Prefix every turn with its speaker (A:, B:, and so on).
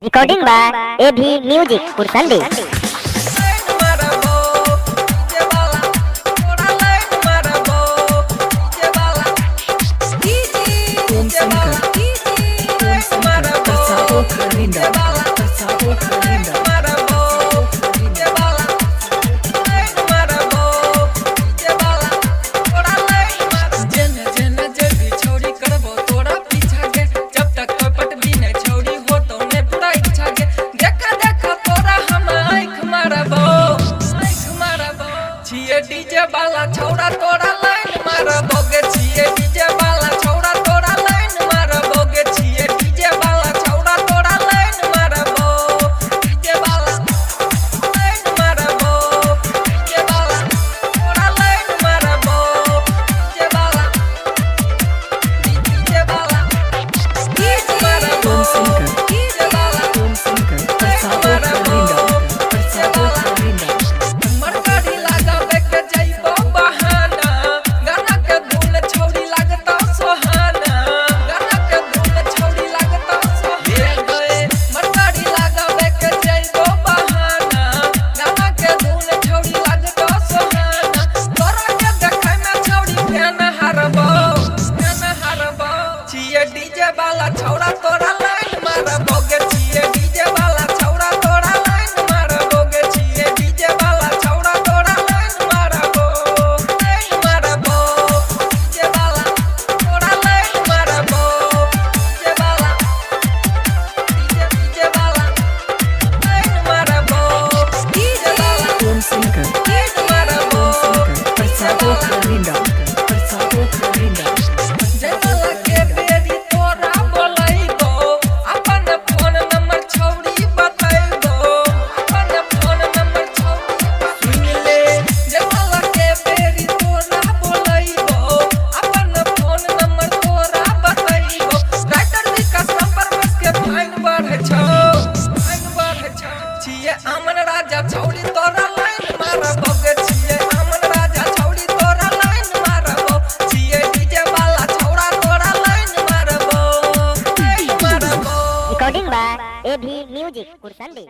A: Recording by Abhi music Kursandi.
B: DJ वाला छौड़ा तोरा लाइन मारबोगे छिए डीजे वाला छौड़ा तोरा लाइन मारबोगे छिए डीजे वाला छौड़ा तोरा लाइन मारबो डीजे वाला लाइन मारबो डीजे वाला तोरा लाइन मारबो डीजे वाला डीजे वाला मारबो डीजे वाला डीजे वाला छौड़ा तोरा लाइन मारबोगे छिए डीजे वाला छौड़ा तोरा लाइन मारबोगे छिए डीजे वाला छौड़ा तोरा लाइन मारबो लाइन मारबो डीजे वाला तोरा लाइन मारबो डीजे वाला डीजे वाला लाइन मारबो डीजे वाला लाइन मारबो
C: Persatu Kalinda
B: अमन राजा छौड़ी तोरा लाइन मारबोगे छिए अमन राजा छौड़ी तोरा लाइन मारबो छिए डीजे वाला छौड़ा तोरा लाइन मारबो
A: रिकॉर्डिंग बाय एभी म्यूजिक कुरसंडी।